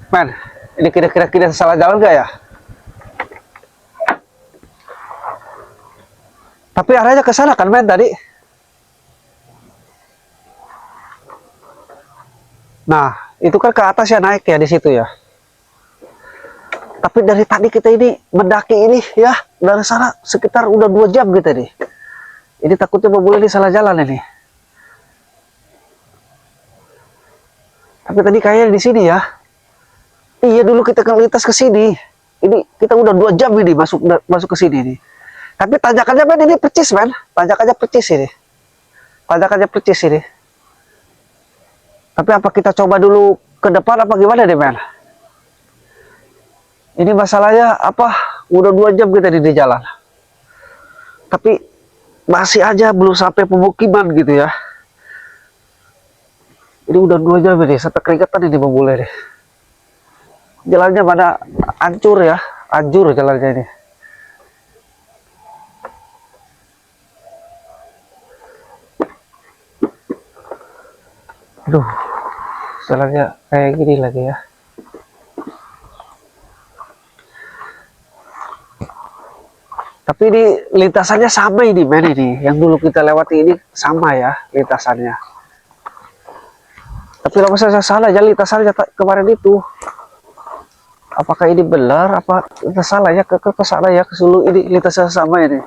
Men, ini kira-kira kita salah jalan gak ya? Tapi arahnya ke sana kan, men, tadi. Nah, itu kan ke atas ya, naik ya di situ ya. Tapi dari tadi kita ini mendaki ini ya, dari sana sekitar udah 2 jam kita nih. Ini takutnya Bang ini salah jalan ini. Tapi tadi kayaknya di sini ya. Iya, dulu kita lintas ke sini. Ini kita udah 2 jam ini masuk ke sini nih. Tapi tanjakannya, men, ini percis, men. Tanjakannya percis ini. Tanjakannya percis ini. Tapi apa kita coba dulu ke depan apa gimana deh, men? Ini masalahnya apa? Udah 2 jam kita di jalan. Tapi masih aja belum sampai pemukiman gitu ya. Ini udah 2 jam ini, sampai keringetan ini memulai deh. Jalannya pada hancur ya, hancur jalannya ini. Aduh, jalannya kayak gini lagi ya. Tapi ini lintasannya sama ini, men, ini. Yang dulu kita lewati ini sama ya lintasannya. Tapi kalau saya salah ya lintasannya kemarin itu. Apakah ini benar? Apa kita salah ya ke sana ya, ke Sulu ini lintasannya sama ini.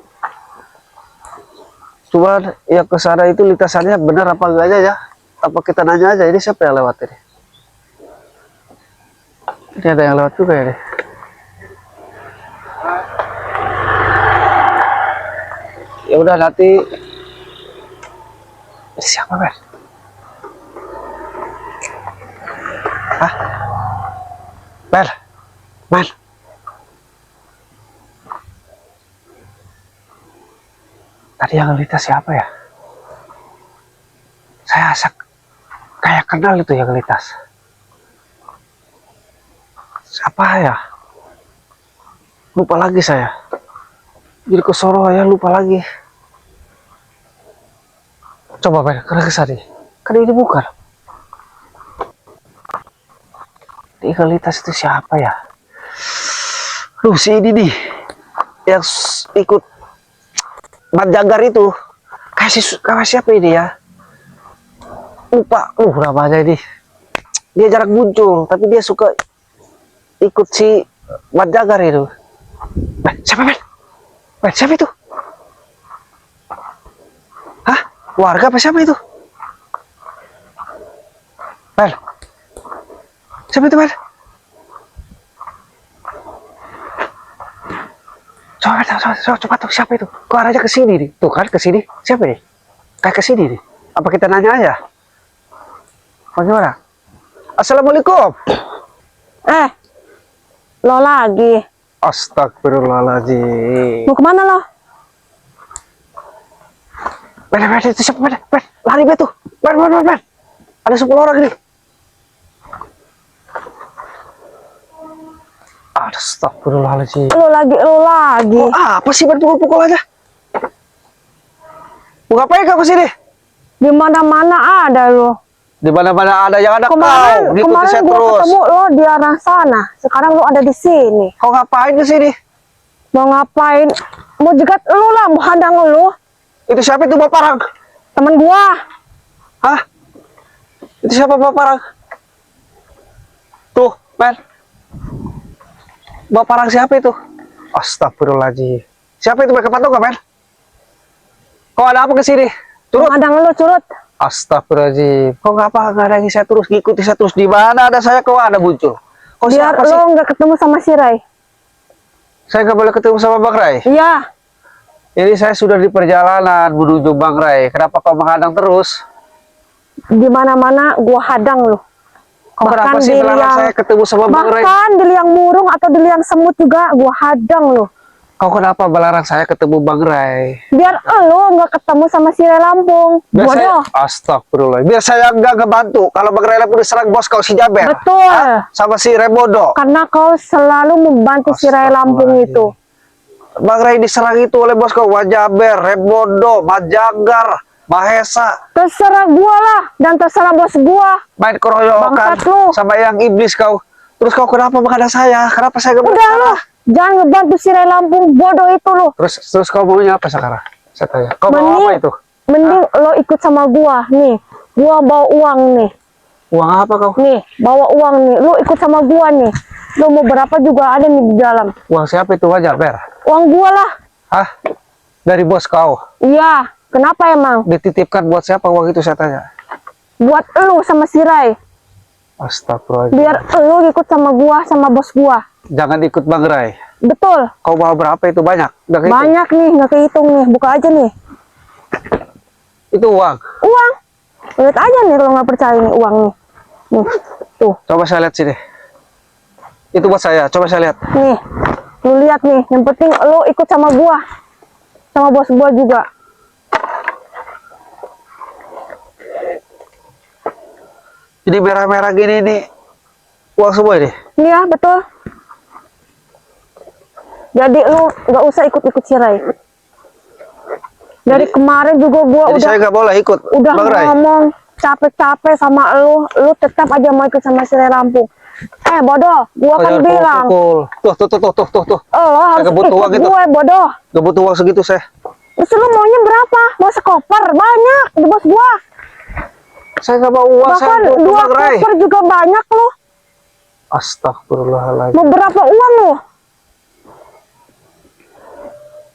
Cuman yang ke sana itu lintasannya benar apa enggaknya ya? Apa kita nanya aja, ini siapa yang lewat ini? Ini ada yang lewat juga ya nih. Ya udah nanti. Ini siapa, men? Hah? Men? Men? Tadi yang lintas siapa ya? Saya kayak kenal itu yang lintas. Siapa ya? Lupa lagi saya. Jadi ke Soro ya, lupa lagi. Coba, men, ke sana. Kan ini bukan. Di lintas itu siapa ya? Duh, si ini nih yang ikut Banjagar itu. Kayak siapa ini ya? Lupa, namanya ini. Dia jarang muncul, tapi dia suka ikut si Banjagar itu. Siapa, men? Men, siapa itu? Hah? Warga apa siapa itu? Men? Siapa itu, men? Coba tuh, siapa itu? Kok arahnya ke sini nih? Tuh kan, ke sini. Siapa nih? Kayak ke sini nih. Apa kita nanya aja? Bagaimana? Assalamualaikum. Lo lagi. Astagfirullahaladzim. Mau kemana lo? Men, itu siapa, men? Lari, men, tuh. Men. Ada 10 orang ini. Astagfirullahaladzim. Lo lagi. Oh, apa sih, men, pukul-pukul aja? Mau ngapain kau kesini? Di mana-mana ada lo. Di mana-mana ada, yang ada kau. Ngikutin saya gua terus. ketemu lo di arah sana. Sekarang lo ada di sini. Kau ngapain ke sini? Mau ngapain? Mau jegat lo lah, mau hadang lo. Itu siapa itu, bawa parang? Temen gua. Hah? Itu siapa bawa parang? Tuh, men. Bawa parang siapa itu? Astagfirullahaladzim. Siapa itu, mereka patung gak, men? Kau ada apa ke sini? Turut. Mau hadang lo, curut. Astagfirullahaladzim. Kok ngapa nggak ada saya terus, ngikuti saya terus? Di mana ada saya, kok ada muncul? Kok Biar siapa sih? lo nggak ketemu sama si Ray. Saya nggak boleh ketemu sama Bang Ray? Iya. Ini saya sudah di perjalanan menuju Bang Ray. Kenapa kau menghadang terus? Di mana-mana gua hadang lo. Kok kenapa sih melarang saya ketemu sama Bang Ray? Bahkan di liang burung atau di liang semut juga gua hadang lo. Kau kenapa melarang saya ketemu Bang Ray? Biar lo nggak ketemu sama si Ray Lampung. Bodoh. Astagfirullah. Biar saya nggak ngebantu. Kalau Bang Ray Lampung diserang bos kau si Jaber. Betul. Sama si Rebodo. Karena kau selalu membantu si Ray Lampung itu. Bang Ray diserang itu oleh bos kau, Wajaber, Rebodo, Majagar, Mahesa. Terserah gua lah dan terserah bos gua. Main keroyokan Bangsat lu. sama yang iblis kau. Terus kau kenapa menghadang saya? Kenapa saya gak Udah bersalah? lo, jangan ngebantu si Rai Lampung bodoh itu lo. Terus kau maunya apa sekarang? Saya tanya. Kau mau apa itu? Mending lo ikut sama gua nih. Gua bawa uang nih. Uang apa kau? Nih, bawa uang nih. Lo ikut sama gua nih. Lo mau berapa juga ada nih di dalam. Uang siapa itu Wajar Ber? Uang gua lah. Hah? Dari bos kau? Iya, kenapa emang? Dititipkan buat siapa uang itu saya tanya? Buat lo sama si Rai. Astagfirullahaladzim. Biar lo ikut sama gua, sama bos gua. Jangan ikut Bang Rai. Betul. Kau bawa berapa itu banyak? Udah kehitung? Banyak nih, nggak kehitung nih. Buka aja nih. Itu uang. Uang. Lihat aja nih kalau nggak percaya nih uang nih. Nih, tuh. Coba saya lihat sini. Itu buat saya. Coba saya lihat. Nih, lu lihat nih. Yang penting lo ikut sama gua, sama bos gua juga. Ini merah-merah gini nih. Uang semua ini. Iya, betul. Jadi lu nggak usah ikut-ikut si Rai. Dari kemarin juga gua Jadi saya nggak boleh ikut udah Bang Rai. ngomong capek-capek sama lu tetap aja mau ikut sama si Rai Lampung. Bodoh, gua Oh, kan jangan bilang. pukul. Tuh. Lo harus Nggak butuh ikut uang itu. gue, bodoh. Gak butuh uang segitu saya. Terus lu maunya berapa? Mau sekoper? Banyak di bos gua. Saya nggak mau uang. Bahkan Saya butuh 2 Bang Rai. koper juga banyak lu. Astagfirullahaladzim. Mau berapa uang lu?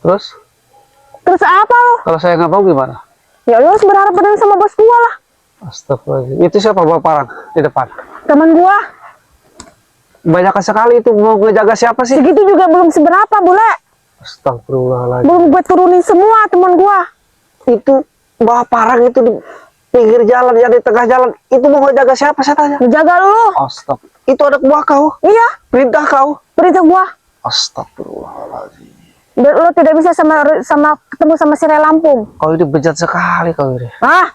Terus apa lu? Kalau saya nggak mau gimana? Ya lu harus berharap sama bos gua lah. Astagfirullahaladzim. Itu siapa bawa parang di depan? Teman gua. Banyak sekali itu, mau ngejaga siapa sih? Segitu juga belum seberapa, bule. Astagfirullahaladzim. Belum gue turunin semua teman gua. Itu bawa parang itu di pinggir jalan, ya di tengah jalan. Itu mau ngejaga siapa saya tanya? Ngejaga lu. Astagfirullah. Itu anak buah kau? Iya, Perintah kau? perintah gua. Astagfirullahaladzim. Biar lu tidak bisa sama ketemu sama si Rai Lampung. Kau ini bejat sekali kau ini.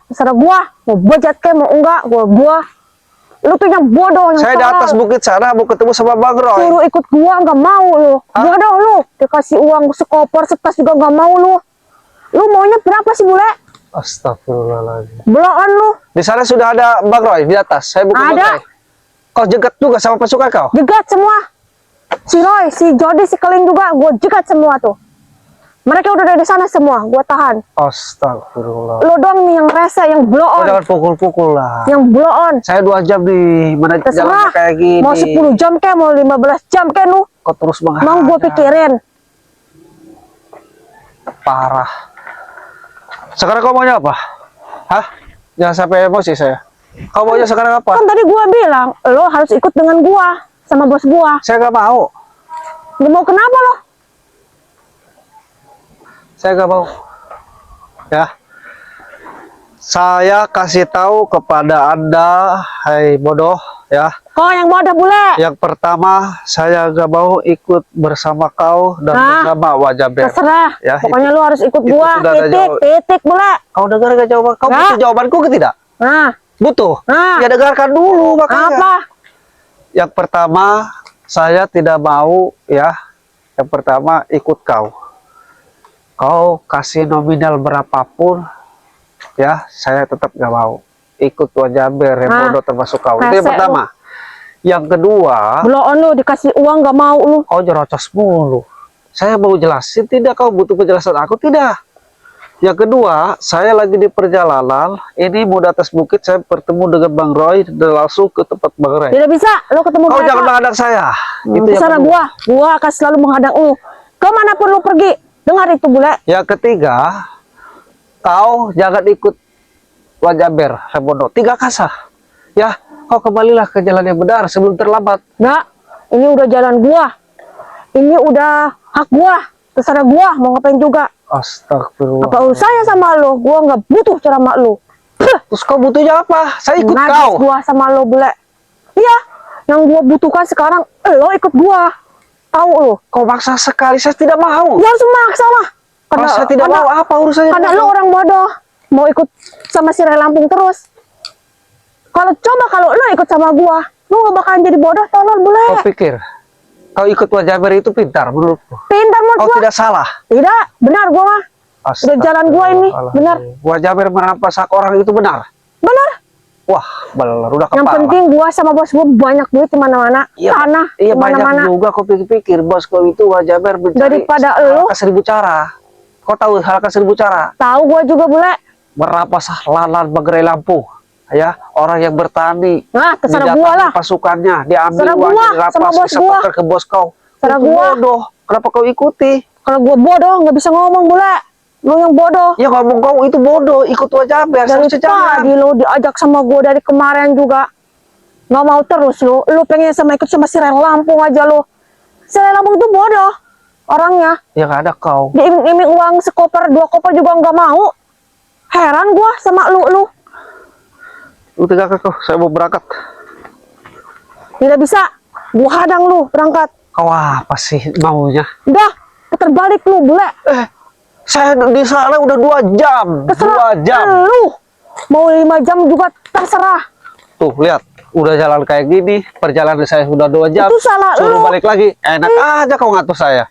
Terserah gua. Mau bejat ke mau enggak, gua. Lu tuh yang bodoh, yang Saya di atas tolol. bukit sana mau ketemu sama Bang Roy. Suruh ikut gua nggak mau lu. Bodoh lu. Dikasih uang sekoper setas juga nggak mau lu. Lu maunya berapa sih, bule? Astagfirullahaladzim. Belokan lu. Di sana sudah ada Bang Roy di atas. Saya bukan Bang Ada. Roy. Kau jegat juga sama pasukan kau? Jegat semua. Si Roy, si Jody, si Kelin juga gua jegat semua tuh. Mereka udah ada di sana semua, gua tahan. Astagfirullah. Lu doang nih yang rese, yang blow Kau on. jangan pukul-pukul lah. Yang blow on. Saya 2 jam di mana jalannya Terserah. kayak gini. Mau 10 jam kayak, mau 15 jam kayak lu. Kau terus menghadang. Mau gua pikirin. Parah. Sekarang kau maunya apa? Hah? Jangan sampai emosi saya. Kau maunya sekarang apa? Kan tadi gua bilang, lo harus ikut dengan gua sama bos gua. Saya nggak mau. Lu mau kenapa lo? Saya nggak mau. Ya. Saya kasih tahu kepada Anda, hai bodoh, ya. Kau yang bodoh, bule. Yang pertama, saya nggak mau ikut bersama kau dan bersama Wajah Ber. Terserah. Ya, Pokoknya lu harus ikut gua. sudah ada Titik, bule. Kau dengar gak jawaban? Kau butuh jawabanku ke tidak? Butuh? Ya dengarkan dulu makanya. Apa? Yang pertama, saya tidak mau, ya. Yang pertama, ikut kau. Kau kasih nominal berapapun, ya, saya tetap gak mau. Ikut Wajah Ber, yang bodoh termasuk kau. Itu yang pertama. Yang kedua, Blow on lu, dikasih uang gak mau lu. kau jerocos mulu. Saya mau jelasin, tidak kau butuh penjelasan aku, tidak. Yang kedua, saya lagi di perjalanan, ini mau di atas bukit, saya bertemu dengan Bang Roy, dan langsung ke tempat Bang Roy. Tidak bisa, lu ketemu Kau mereka. jangan menghadang saya. Itu yang Terserah kedua. gua akan selalu menghadang lu. Kemanapun lu pergi, dengar itu, bule. Yang ketiga, kau jangan ikut Wajah Ber, Rebono. 3 kasa. Ya, kau kembalilah ke jalan yang benar sebelum terlambat. Nggak, ini udah jalan gua. Ini udah hak gua. Terserah gua mau ngapain juga. Astagfirullah. Apa urusannya sama lu? Gua nggak butuh ceramah lu. Terus kau butuhnya apa? Saya ikut Najis kau. gua sama lu, bule. Iya, yang gua butuhkan sekarang, lo ikut gua. Tahu lu? Kau maksa sekali, saya tidak mau. Jangan semaksa lah. Kalau saya tidak mau, apa urusannya? Karena lu orang bodoh. Mau ikut sama si Rai Lampung terus. Kalau lu ikut sama gua, lu gak bakalan jadi bodoh, tolol, bule. Kau pikir kau ikut Wajah Ber itu pintar menurutku? Pintar menurut Kau gua. tidak salah. Tidak, benar gua mah. Udah jalan gua ini, benar. Wajah Ber merampas hak orang itu benar. Benar. Wah, beler udah Yang kepala. penting gua sama bos gua banyak duit di mana-mana. Iya, Tanah iya di banyak mana-mana. juga kau pikir-pikir bos kau itu Jaber mencari Daripada hal lu. ke 1000 cara. Kau tahu hal ke 1000 cara? Tahu gua juga bule. Merapas lahan bagerai lampu. Ya, orang yang bertani. Nah, terserah didatangi gua lah. pasukannya, diambil Terserah uangnya, gua dirampas, sama bos gua. disetor ke bos kau. Terserah Itu gua. bodoh. Kenapa kau ikuti? Kalau gua bodoh nggak bisa ngomong bule. Lu yang bodoh. Ya ngomong kau itu bodoh, ikut Jaber. Dari Seharusnya jangan. tadi lu diajak sama gua dari kemarin juga. Nggak mau terus lu. Lu pengen sama ikut sama si Ren Lampung aja lu. Si Ren Lampung tuh bodoh orangnya. Ya nggak ada kau. Diiming-iming uang sekoper, 2 koper juga nggak mau. Heran gua sama lu. Lu tinggalkan kau, saya mau berangkat. Tidak bisa. Gua hadang lu berangkat. Kau apa sih maunya? Udah, putar balik lu bule. Saya di sana udah 2 jam. Terserah 2 jam. lu. Mau 5 jam juga terserah. Tuh, lihat. Udah jalan kayak gini, perjalanan saya sudah 2 jam. Itu salah Suruh lu. balik lagi. Enak aja kau ngatur saya.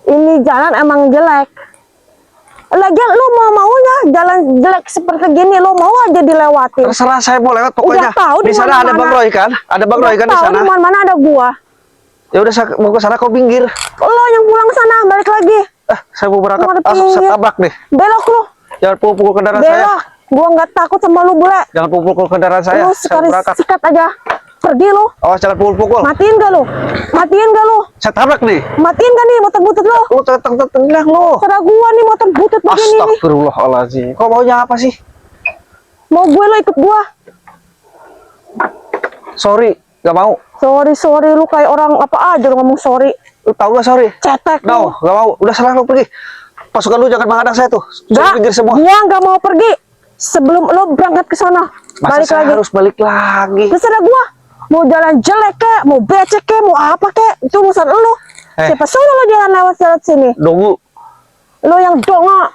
Ini jalan emang jelek. Lagian lu maunya jalan jelek seperti gini, lu mau aja dilewatin. Terserah saya mau lewat pokoknya. Udah tahu Di di sana ada mana-mana. Bang Roy kan? Ada Bang Roy kan di Tahu sana? di mana-mana ada gua. Ya udah saya mau ke sana kau pinggir. Lo yang pulang sana, balik lagi. Saya mau berangkat. Mau ada Langsung saya pinggir. tabrak nih. Belok lu. Jangan pukul kendaraan saya. Belok. Gua nggak takut sama lu bule. Jangan pukul kendaraan saya. Lu Saya sekali berangkat. sikat aja. Pergi lu. Awas jangan pukul. Matiin gak lu? Matiin gak lu? Saya tabrak nih. Matiin gak nih motor butut lu? Lu tengah lu. Serah gua nih motor butut begini nih. Astagfirullahaladzim. Kau maunya apa sih? Mau gue lo ikut gua. Sorry, gak mau. Sorry lu kayak orang apa aja lu ngomong sorry. Lu tahu gak sorry? Cetek No, lu. gak mau. Udah serah lu pergi. Pasukan lu jangan menghadang saya tuh. Suruh Gak, pinggir semua. gua nggak mau pergi sebelum lo berangkat ke sana. Masa Balik saya lagi. harus balik lagi? Terserah gua. Mau jalan jelek kek, mau becek kek, mau apa kek, itu urusan lu. Siapa suruh lo jalan lewat sini? Dongu, Lo yang dongok.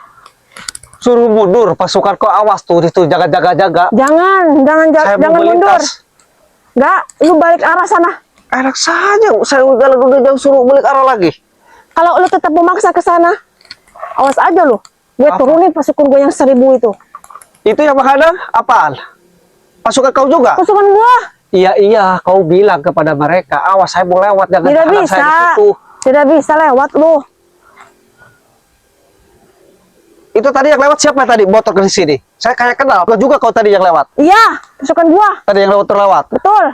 suruh mundur. Pasukan kau awas tuh, itu jaga-jaga-jaga. Jangan Saya mau mundur. melintas. Gak, lu balik arah sana. Enak saja, saya jalan udah jauh suruh balik arah lagi. Kalau lu tetap memaksa ke sana, awas aja lu. Gue Apa? turunin pasukan gue yang 1000 itu. Itu yang menghadang apaan? Pasukan kau juga? Pasukan gua Iya, kau bilang kepada mereka, awas saya mau lewat, jangan tidak hadang bisa. saya di situ. Tidak bisa lewat lu. Itu tadi yang lewat siapa tadi motor ke sini? Saya kayak kenal. Kau juga kau tadi yang lewat. Iya, pasukan gua. Tadi yang lewat terlewat. Betul.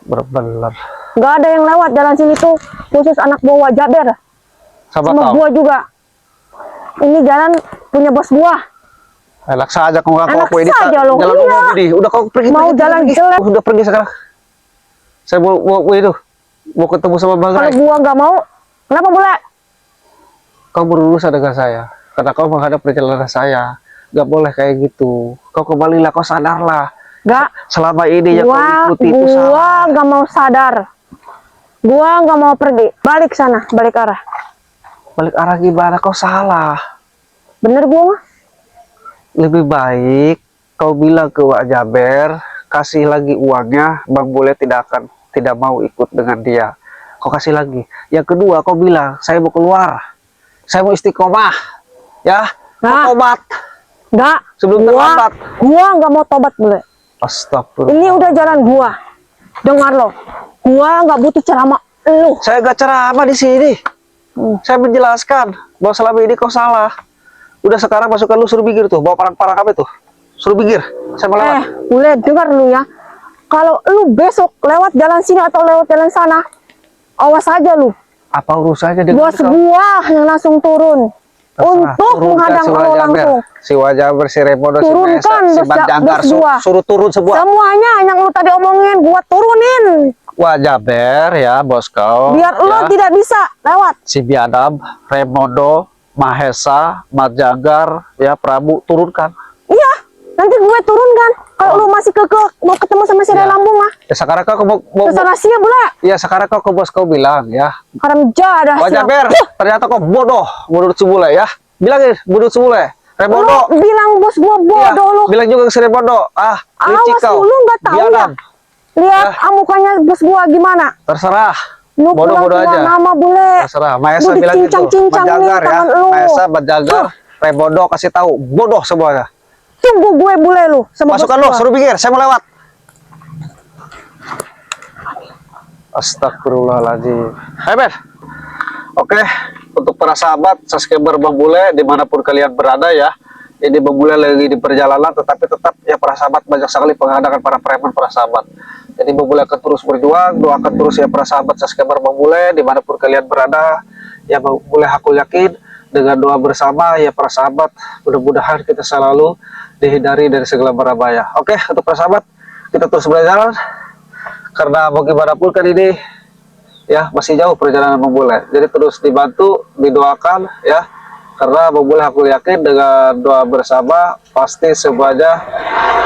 Bener. Gak ada yang lewat jalan sini tuh. Khusus anak bawa Jaber. Sama Sama kau. gua juga. Ini jalan punya bos gua. Enak saja kau ngaku Enak aku ini saja loh, jalan iya. umum ini. Udah kau pergi. Mau jalan jelek. Udah pergi sekarang. Saya mau itu. Mau ketemu sama Bang Kalau Ray. gua nggak mau, kenapa boleh? Kau berurusan dengan saya. Karena kau menghadap perjalanan saya. Gak boleh kayak gitu. Kau kembalilah, kau sadarlah. Gak. Selama ini yang kau ikuti itu Gua salah. nggak mau sadar. Gua nggak mau pergi. Balik sana, balik arah. Balik arah gimana? Kau salah. Bener gua mah. Lebih baik kau bilang ke Wak Jaber, kasih lagi uangnya, Bang Bule tidak mau ikut dengan dia. Kau kasih lagi. Yang kedua kau bilang, saya mau keluar, saya mau istiqomah, ya, Nah. mau tobat Gak. sebelum terlambat. Gua nggak mau tobat boleh. Astagfirullah. Ini udah jalan gua. Dengar lo. Gua nggak butuh ceramah lu. Saya gak ceramah di sini. Saya menjelaskan bahwa selama ini kau salah. Udah sekarang pasukan lu suruh pinggir tuh, bawa parang-parang apa itu? Suruh pinggir, saya mau lewat. Boleh dengar lu ya. Kalau lu besok lewat jalan sini atau lewat jalan sana, awas aja lu. Apa urusannya dengan Bos gua yang langsung turun. Untuk menghadang lo langsung. Si Wajaber, si Remodo, si Mesa, Turunkan si bos Banjagar, bos gua. suruh turun semua. Semuanya yang lu tadi omongin gua turunin. Wajaber ya bos kau. Biar ya. lo tidak bisa lewat. Si Biadab, Remodo, Mahesa, Matjagar, ya Prabu turunkan. Iya, nanti gue turunkan. Kalau lu masih mau ketemu sama si Ya. Lambung mah. Ya sekarang kau mau Terserah siap boleh. ya sekarang kau ke bos kau bilang ya. Haram jadah. Wajaber, ternyata kau bodoh menurut Subule ya. Bilangin menurut Subule. Lu Remodo. bilang bos gua bodoh lu. Bilang juga ke si Remodo. Licik Awas kau. lu nggak tahu ya. Biadab. Lihat mukanya bos gua gimana. Terserah. Lu Bodoh-bodoh pulang aja. nama boleh. Terserah. Maesa Lu bilang gitu. dicincang-cincang nih Banjagar ya. tangan lu. Maesa, Banjagar, Remodo kasih tahu bodoh semuanya. tunggu gue bule lu sama Masukkan bos lo, gua. suruh pinggir, saya mau lewat. Astagfirullahaladzim. Hai Ben. Oke, untuk para sahabat subscriber Bang Bule dimanapun kalian berada ya. Ini Bang Bule lagi di perjalanan, tetapi tetap ya para sahabat banyak sekali penghadangan para preman para sahabat. Jadi Bang Bule akan terus berjuang, doakan terus ya para sahabat subscriber Bang Bule dimanapun kalian berada. Ya Bang Bule aku yakin dengan doa bersama ya para sahabat, mudah-mudahan kita selalu dihindari dari segala bahaya. Oke, untuk para sahabat kita terus berjalan karena bagaimanapun kan ini ya masih jauh perjalanan Bang Bule. Jadi terus dibantu, didoakan ya. Karena Bang Bule aku yakin dengan doa bersama pasti semuanya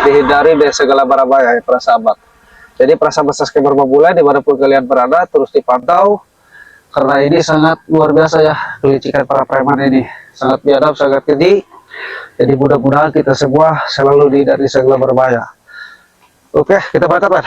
dihindari dari segala bahaya ya para sahabat. Jadi para sahabat subscriber Bang Bule dimanapun kalian berada terus dipantau. Karena ini sangat luar biasa ya kelicikan para preman ini. Sangat biadab, sangat keji. Jadi mudah-mudahan kita semua selalu dihindari segala bahaya. Oke, kita berangkat, Pak.